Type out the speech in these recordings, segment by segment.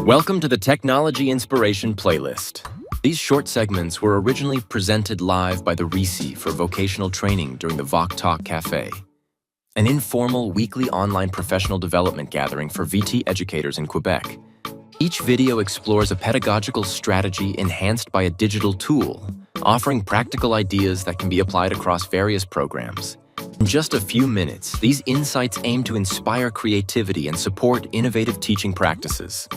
Welcome to the Technology Inspiration Playlist. These short segments were originally presented live by the RECIT for vocational training during the Voc Talk Café, an informal weekly online professional development gathering for VT educators in Quebec. Each video explores a pedagogical strategy enhanced by a digital tool, offering practical ideas that can be applied across various programs. In just a few minutes, these insights aim to inspire creativity and support innovative teaching practices.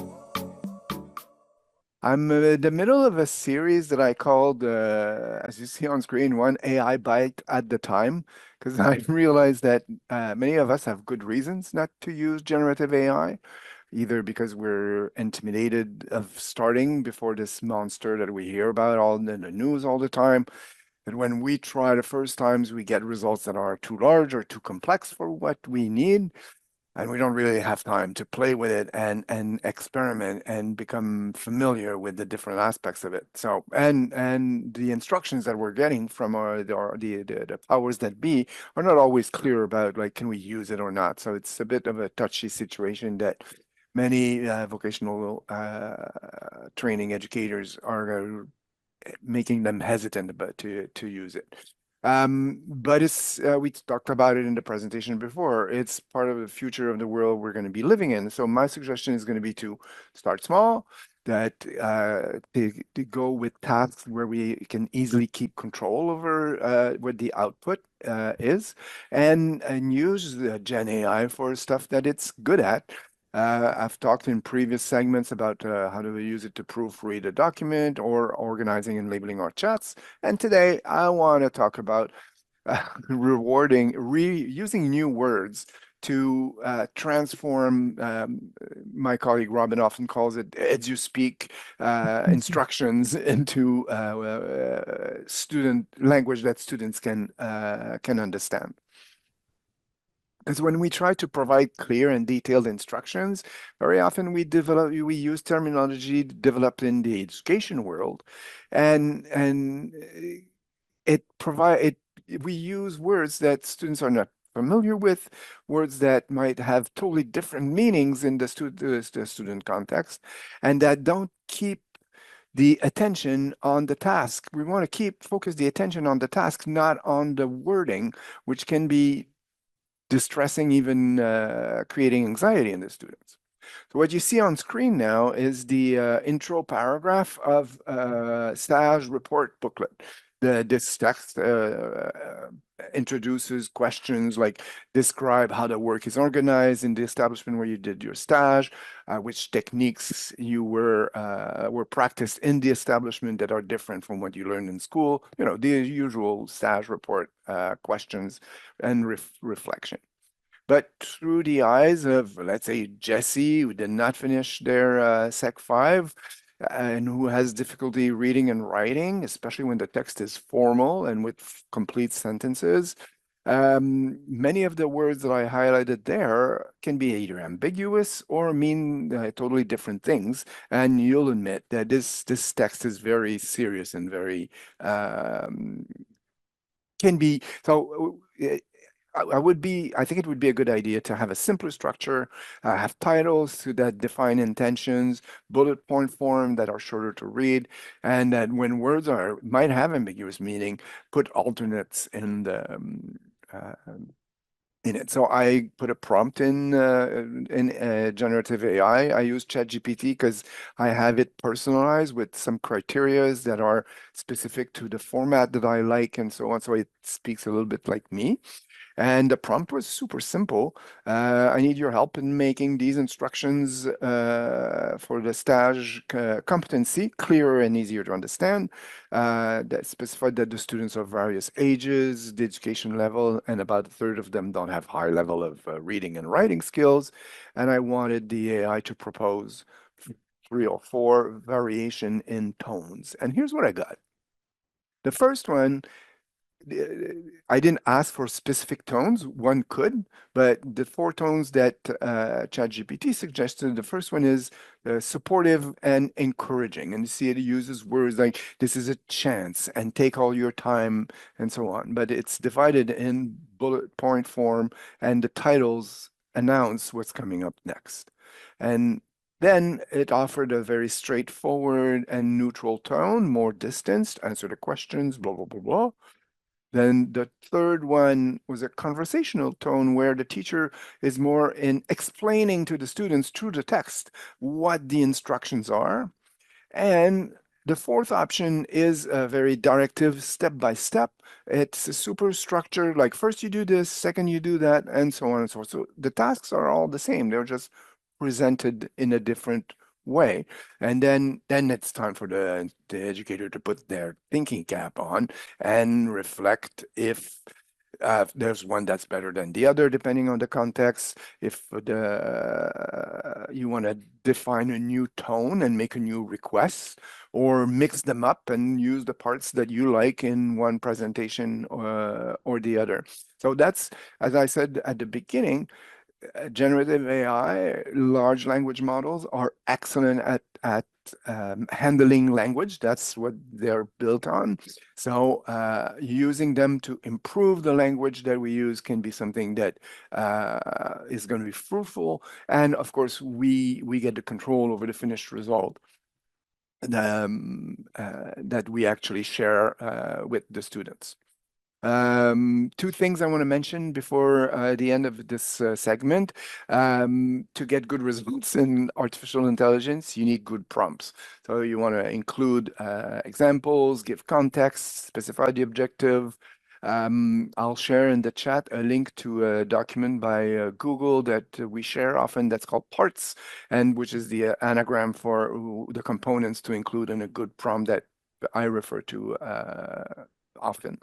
I'm in the middle of a series that I called, as you see on screen, one AI bite at the time, because I realized that many of us have good reasons not to use generative AI, either because we're intimidated of starting before this monster that we hear about all in the news all the time. And when we try the first times, we get results that are too large or too complex for what we need. And we don't really have time to play with it and experiment and become familiar with the different aspects of it. So and the instructions that we're getting from the powers that be are not always clear about, like, can we use it or not. So it's a bit of a touchy situation that many vocational training educators are making them hesitant about to use it. But it's we talked about it in the presentation before. It's part of the future of the world we're going to be living in. So my suggestion is going to be to start small, that to go with tasks where we can easily keep control over what the output is, and use the Gen AI for stuff that it's good at. I've talked in previous segments about how do we use it to proofread a document or organizing and labeling our chats. And today I want to talk about using new words to transform, my colleague Robin often calls it as you speak, instructions into student language that students can understand. Because when we try to provide clear and detailed instructions, very often we use terminology developed in the education world, and we use words that students are not familiar with, words that might have totally different meanings in the student context, and that don't keep the attention on the task. We want to focus the attention on the task, not on the wording, which can be distressing, even creating anxiety in the students. So what you see on screen now is the intro paragraph of stage report booklet. This text introduces questions like describe how the work is organized in the establishment where you did your stage, which techniques you were practiced in the establishment that are different from what you learned in school. You know, the usual stage report questions and reflection. But through the eyes of, let's say, Jesse, who did not finish their Sec 5, and who has difficulty reading and writing, especially when the text is formal and with complete sentences, many of the words that I highlighted there can be either ambiguous or mean totally different things. And you'll admit that this text is very serious and very can be so. I think it would be a good idea to have a simpler structure, have titles that define intentions, bullet point form that are shorter to read, and that when words might have ambiguous meaning, put alternates in the in it. So I put a prompt in generative AI. I use ChatGPT because I have it personalized with some criterias that are specific to the format that I like and so on. So it speaks a little bit like me. And the prompt was super simple. I need your help in making these instructions for the stage competency clearer and easier to understand. That specified that the students are various ages, the education level, and about a third of them don't have high level of reading and writing skills. And I wanted the AI to propose 3 or 4 variation in tones. And here's what I got. The first one, I didn't ask for specific tones. One could, but the 4 tones that ChatGPT suggested, the first one is supportive and encouraging. And you see it uses words like, this is a chance, and take all your time, and so on. But it's divided in bullet point form, and the titles announce what's coming up next. And Then it offered a very straightforward and neutral tone, more distanced, answer the questions, blah, blah, blah, blah. Then the third one was a conversational tone where the teacher is more in explaining to the students through the text what the instructions are. And the fourth option is a very directive, step by step. It's a super structured, like first you do this, second you do that, and so on and so forth. So the tasks are all the same. They're just presented in a different way. And then it's time for the educator to put their thinking cap on and reflect if there's one that's better than the other, depending on the context. If you want to define a new tone and make a new request, or mix them up and use the parts that you like in one presentation or the other. So that's, as I said at the beginning, generative AI, large language models are excellent at handling language. That's what they're built on. So using them to improve the language that we use can be something that is going to be fruitful. And of course, we get the control over the finished result that we actually share with the students. Two things I want to mention before the end of this segment. To get good results in artificial intelligence, you need good prompts. So you want to include examples, give context, specify the objective. I'll share in the chat a link to a document by Google that we share often that's called parts, and which is the anagram for the components to include in a good prompt that I refer to often.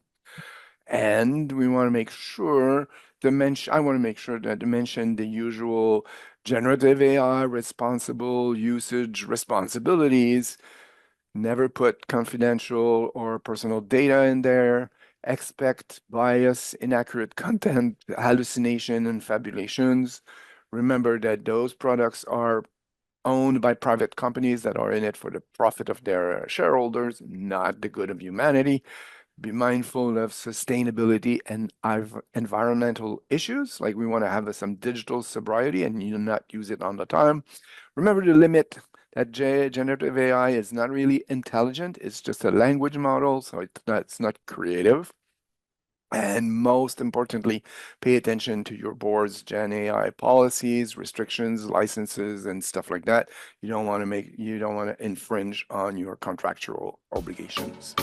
And we want to make sure to mention, I want to make sure that to mention the usual generative AI responsible usage responsibilities. Never put confidential or personal data in there. Expect bias, inaccurate content, hallucination, and fabulations. Remember that those products are owned by private companies that are in it for the profit of their shareholders, not the good of humanity. Be mindful of sustainability and environmental issues. Like we want to have some digital sobriety and you not use it all the time. Remember the limit that generative AI is not really intelligent. It's just a language model, so it's not creative. And most importantly, pay attention to your board's Gen AI policies, restrictions, licenses, and stuff like that. You don't want to infringe on your contractual obligations.